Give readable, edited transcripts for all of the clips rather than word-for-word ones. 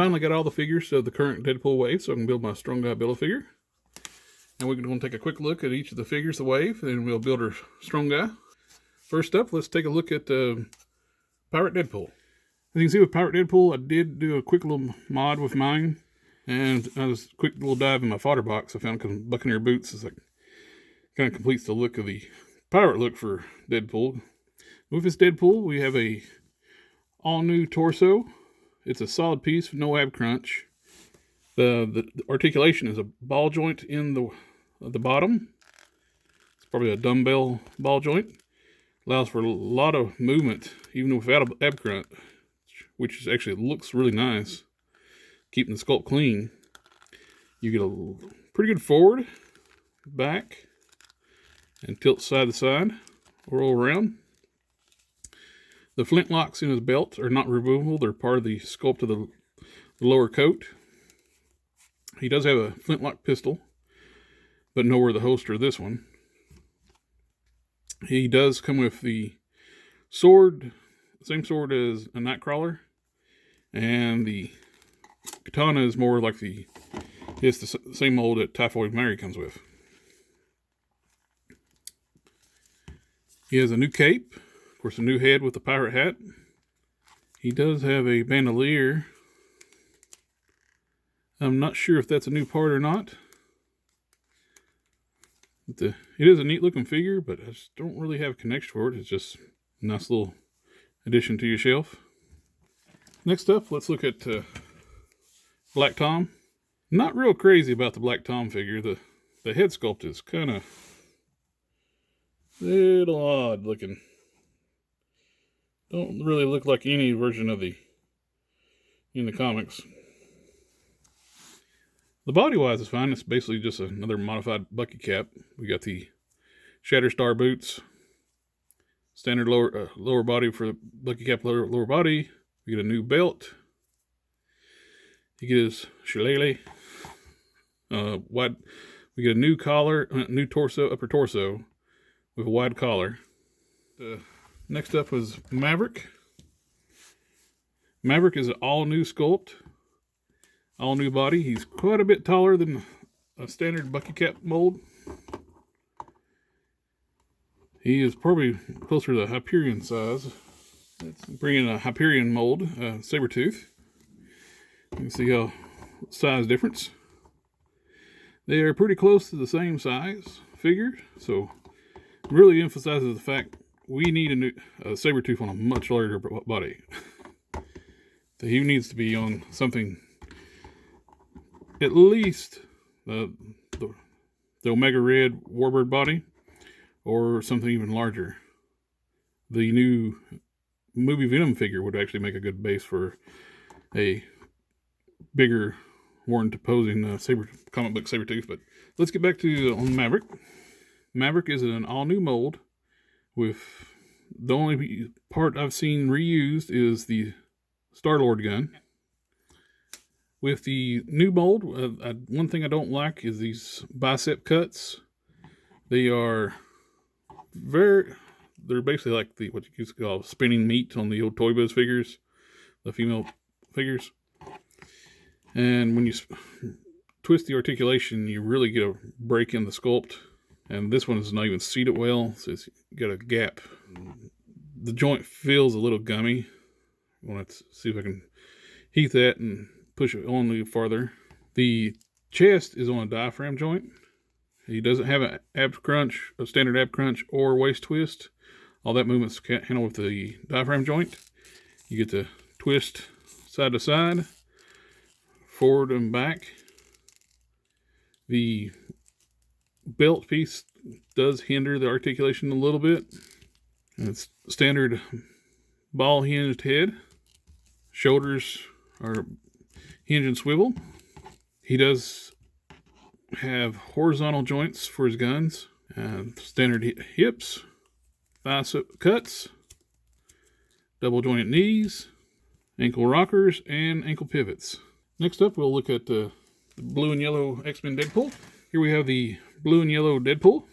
finally got all the figures of the current Deadpool wave, so I can build my strong guy Billow figure. And we're going to take a quick look at each of the figures of the wave, and we'll build our strong guy. First up, let's take a look at Pirate Deadpool. As you can see with Pirate Deadpool, I did do a quick little mod with mine. And I was a quick little dive in my fodder box I found, because Buccaneer boots is like kind of completes the look of the pirate look for Deadpool. With this Deadpool, we have a all new torso. It's a solid piece with no ab crunch. The articulation is a ball joint in the bottom. It's probably a dumbbell ball joint. Allows for a lot of movement even without an ab crunch, which actually looks really nice. Keeping the sculpt clean. You get a pretty good forward, back, and tilt side to side, roll around. The flintlocks in his belt are not removable. They're part of the sculpt of the lower coat. He does have a flintlock pistol, but nowhere the holster of this one. He does come with the sword, same sword as a Nightcrawler, and the katana is more like it's the same mold that Typhoid Mary comes with. He has a new cape, of course a new head with the pirate hat. He does have a bandolier. I'm not sure if that's a new part or not. It is a neat looking figure, but I just don't really have a connection for it. It's just a nice little addition to your shelf. Next up, let's look at Black Tom. Not real crazy about the Black Tom figure. The head sculpt is kind of a little odd looking. Don't really look like any version of in the comics. The body wise is fine. It's basically just another modified Bucky cap. We got the Shatterstar boots, standard lower body for the Bucky cap lower body. We get a new belt. He gets shillelagh. Wide. We get a new collar, new torso, upper torso, with a wide collar. Next up was Maverick. Maverick is an all new sculpt, all new body. He's quite a bit taller than a standard Bucky cap mold. He is probably closer to the Hyperion size. Let's bring in a Hyperion mold, Sabretooth. You can see how size difference. They are pretty close to the same size figure, so it really emphasizes the fact we need a new Sabretooth on a much larger body. So he needs to be on something at least the Omega Red Warbird body, or something even larger. The new movie Venom figure would actually make a good base for a bigger, more imposing comic book Sabretooth. But let's get back to Maverick. Maverick is an all-new mold with the only part I've seen reused is the Star-Lord gun. With the new mold, one thing I don't like is these bicep cuts. They are they're basically like what you used to call spinning meat on the old Toy Biz figures, the female figures. And when you twist the articulation, you really get a break in the sculpt. And this one is not even seated well, so it's got a gap. The joint feels a little gummy. I want to see if I can heat that and push it on a little farther. The chest is on a diaphragm joint. He doesn't have an ab crunch, a standard ab crunch or waist twist. All that movement's handled with the diaphragm joint. You get to twist side to side, forward and back. The belt piece does hinder the articulation a little bit. It's standard ball hinged head. Shoulders are hinge and swivel. He does have horizontal joints for his guns. Standard hips, bicep cuts, double jointed knees, ankle rockers, and ankle pivots. Next up, we'll look at the blue and yellow X-Men Deadpool. Here we have the blue and yellow Deadpool.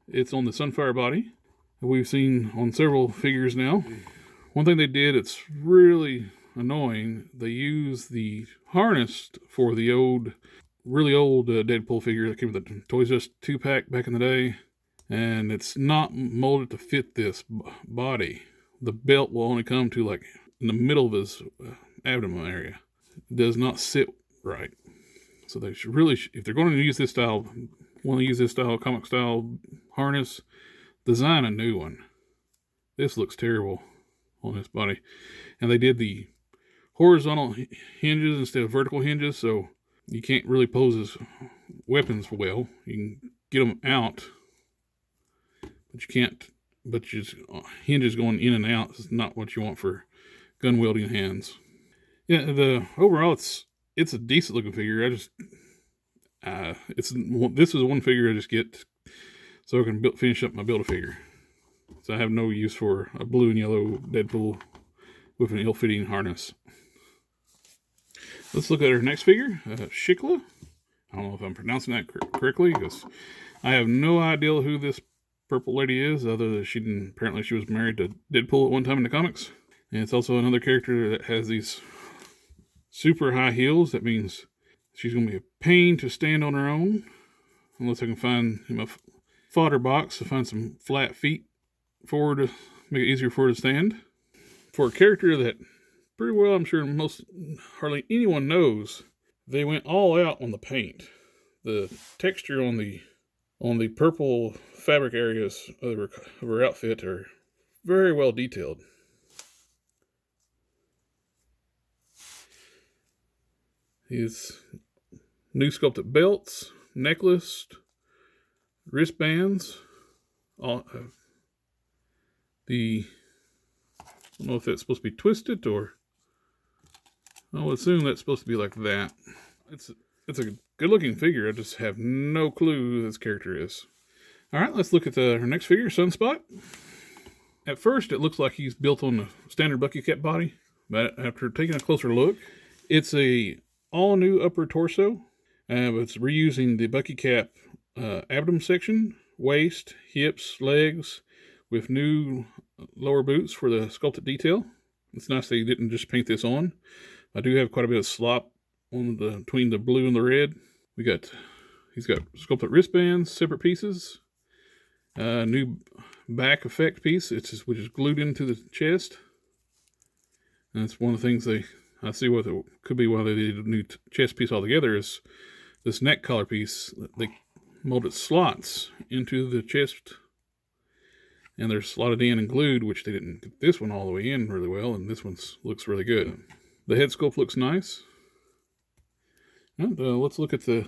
It's on the Sunfire body. We've seen on several figures now. One thing they did, it's really annoying. They use the harness for the really old Deadpool figure that came with the Toys R Us 2-pack back in the day. And it's not molded to fit this body. The belt will only come to like in the middle of his abdomen area. It does not sit right. So they should really, if they're going to use this style, want to use this style, comic style harness, design a new one. This looks terrible on this body. And they did the horizontal hinges instead of vertical hinges, so you can't really pose his weapons well. You can get them out, but you can't, but just hinges going in and out is not what you want for gun wielding hands. Yeah, overall it's a decent looking figure. This is one figure I just get so I can finish up my Build-A-Figure. So I have no use for a blue and yellow Deadpool with an ill-fitting harness. Let's look at our next figure, Shikla. I don't know if I'm pronouncing that correctly, because I have no idea who this purple lady is, other than apparently she was married to Deadpool at one time in the comics. And it's also another character that has these super high heels. That means she's going to be a pain to stand on her own, unless I can find in my fodder box to find some flat feet for her to make it easier for her to stand. For a character that pretty well I'm sure hardly anyone knows, they went all out on the paint. The texture on the purple fabric areas of her outfit are very well detailed. His new sculpted belts, necklace, wristbands, I don't know if that's supposed to be twisted or I would assume that's supposed to be like that. It's a good looking figure. I just have no clue who this character is. Alright, let's look at her next figure, Sunspot. At first it looks like he's built on the standard Bucky Cap body, but after taking a closer look, it's a all new upper torso. It's reusing the Bucky Cap abdomen section, waist, hips, legs, with new lower boots for the sculpted detail. It's nice that he didn't just paint this on. I do have quite a bit of slop on between the blue and the red. He's got sculpted wristbands, separate pieces, new back effect piece, which is glued into the chest. And that's one of the things I see what it could be why they did a new chest piece altogether, is this neck collar piece. They molded slots into the chest, and they're slotted in and glued, which they didn't get this one all the way in really well, and this one looks really good. The head sculpt looks nice. And let's look at the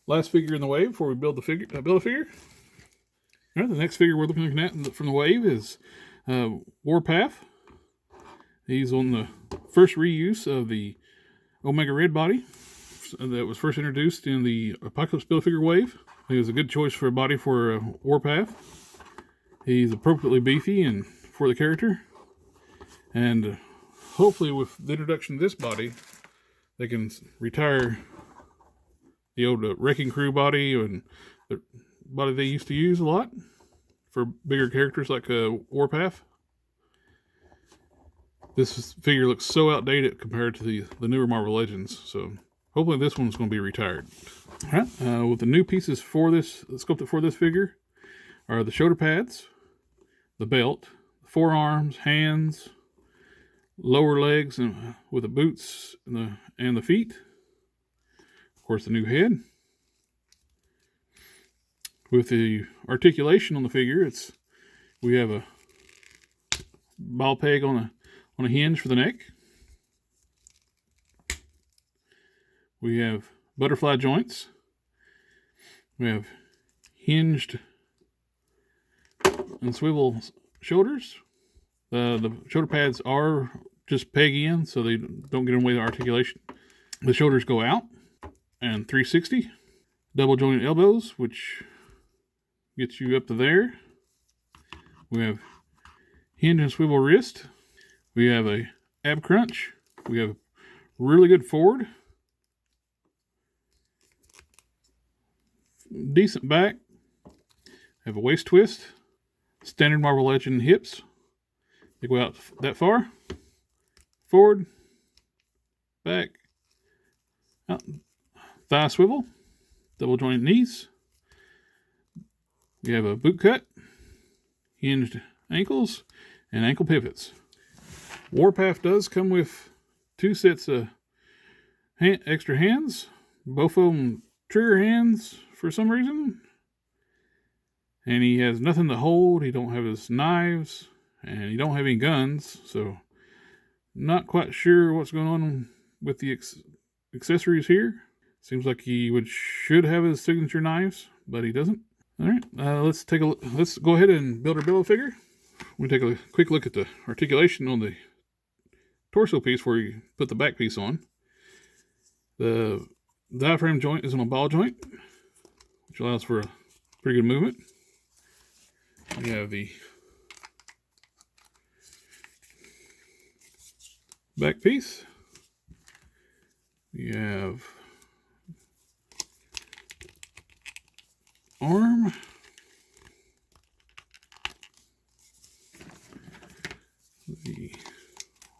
last figure in the wave before we build a figure. All right, the next figure we're looking at from the wave is Warpath. He's on the first reuse of the Omega Red body that was first introduced in the Apocalypse Build-A-Figure wave. He was a good choice for a body for Warpath. He's appropriately beefy and for the character. And hopefully with the introduction of this body, they can retire the old Wrecking Crew body and the body they used to use a lot for bigger characters like Warpath. This figure looks so outdated compared to the newer Marvel Legends, so hopefully this one's going to be retired. All right, with the new pieces for this, sculpted for this figure, are the shoulder pads, the belt, the forearms, hands, lower legs, and with the boots and the feet. Of course, the new head. With the articulation on the figure, we have a ball peg on a hinge for the neck. We have butterfly joints. We have hinged and swivel shoulders. The shoulder pads are just peg in, so they don't get in the way of articulation. The shoulders go out, and 360. Double jointed elbows, which gets you up to there. We have hinge and swivel wrist. We have a ab crunch. We have really good forward. Decent back. Have a waist twist. Standard Marvel Legend hips. They go out that far. forward, back, out, thigh swivel, double joint knees. We have a boot cut, hinged ankles, and ankle pivots. Warpath does come with 2 sets of extra hands, both of them trigger hands for some reason. And he has nothing to hold. He don't have his knives, and he don't have any guns, so not quite sure what's going on with the accessories here. Seems like he should have his signature knives, but he doesn't. All right, let's take a look. Let's go ahead and build our Billow figure. We'll take a quick look at the articulation on the torso piece before you put the back piece on. The diaphragm joint is on a ball joint, which allows for a pretty good movement. We have the back piece. We have arm. The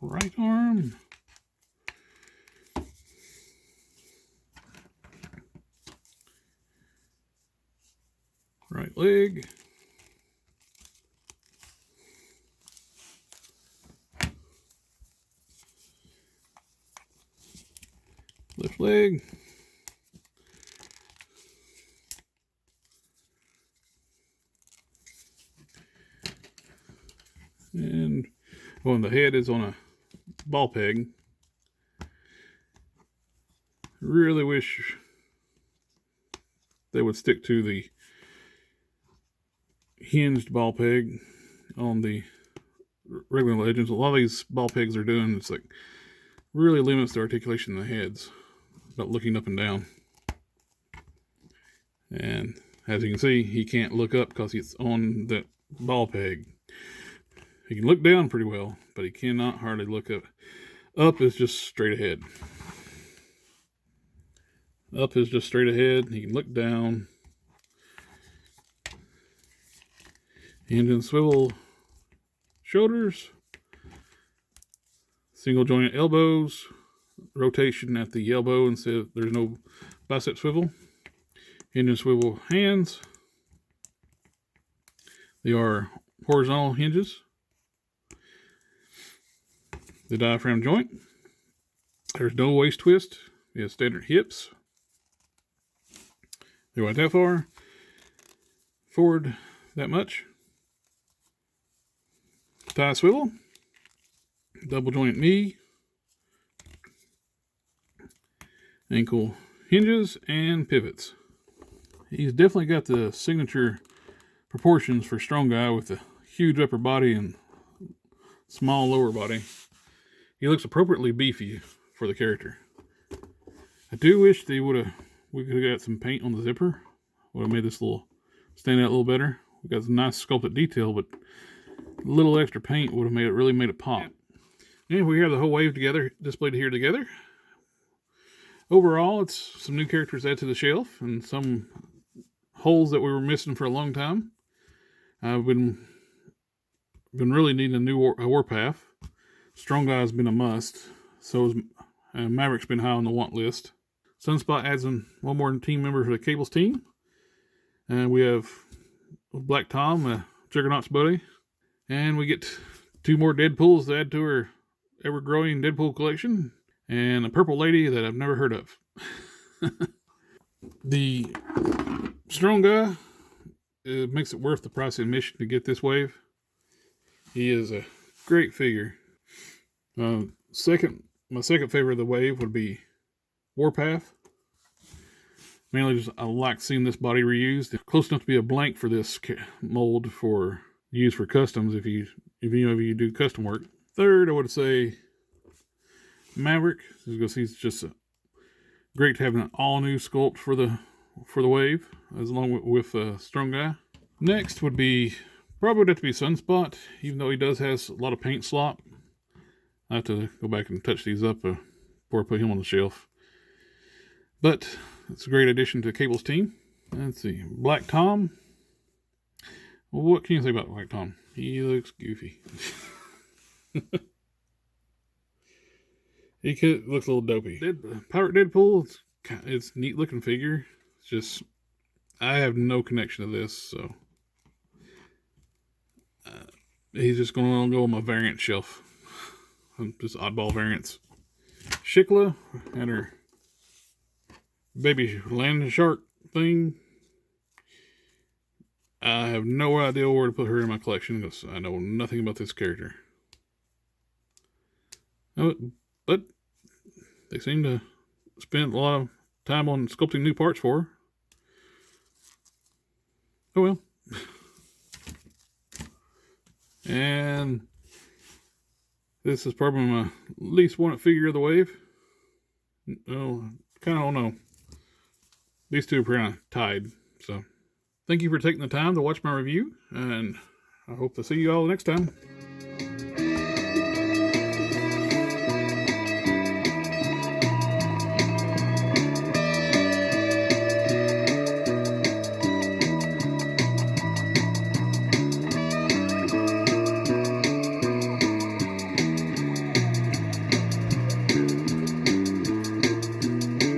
right arm. Right leg. Left leg. And the head is on a ball peg. Really wish they would stick to the hinged ball peg on the regular Legends. A lot of these ball pegs are doing, it's like really limits the articulation of the heads, about looking up and down. And as you can see, he can't look up because he's on that ball peg. He can look down pretty well, but he cannot hardly look up. Up is just straight ahead. Up is just straight ahead. He can look down. Hinge and swivel shoulders. Single joint elbows. Rotation at the elbow instead of, there's no bicep swivel. Hinge and swivel hands. They are horizontal hinges. The diaphragm joint. There's no waist twist. We have standard hips. They went that far. Forward that much. Thigh swivel. Double joint knee. Ankle hinges and pivots. He's definitely got the signature proportions for strong guy with a huge upper body and small lower body. He looks appropriately beefy for the character. I do wish we could have got some paint on the zipper. Would have made this stand out a little better. We got some nice sculpted detail, but a little extra paint would have really made it pop. And we have the whole wave together, displayed here together. Overall, it's some new characters added to the shelf and some holes that we were missing for a long time. I've been really needing a new Warpath. Strong Guy has been a must. So Maverick's been high on the want list. Sunspot adds one more team member for the Cables team. And we have Black Tom, Juggernaut's buddy. And we get 2 more Deadpools to add to our ever-growing Deadpool collection. And a purple lady that I've never heard of. The Strong Guy, it makes it worth the price of admission to get this wave. He is a great figure. My second favorite of the wave would be Warpath. Mainly just I like seeing this body reused. It's close enough to be a blank for this mold for use for customs if you do custom work. Third, I would say Maverick, because he's just great to have an all new sculpt for the wave, as along with Strong Guy. Next would probably have to be Sunspot, even though he does has a lot of paint slop. I have to go back and touch these up before I put him on the shelf. But it's a great addition to Cable's team. Let's see, Black Tom. Well, what can you say about Black Tom? He looks goofy. He looks a little dopey. Pirate Deadpool, it's a neat looking figure. It's just, I have no connection to this, so he's just going to go on my variant shelf. Just oddball variants. Shikla and her baby land shark thing. I have no idea where to put her in my collection because I know nothing about this character. But they seem to spend a lot of time on sculpting new parts for her. Oh well. And this is probably my least wanted figure of the wave. Oh, kind of don't know. These two are kind of tied. So, thank you for taking the time to watch my review, and I hope to see you all next time.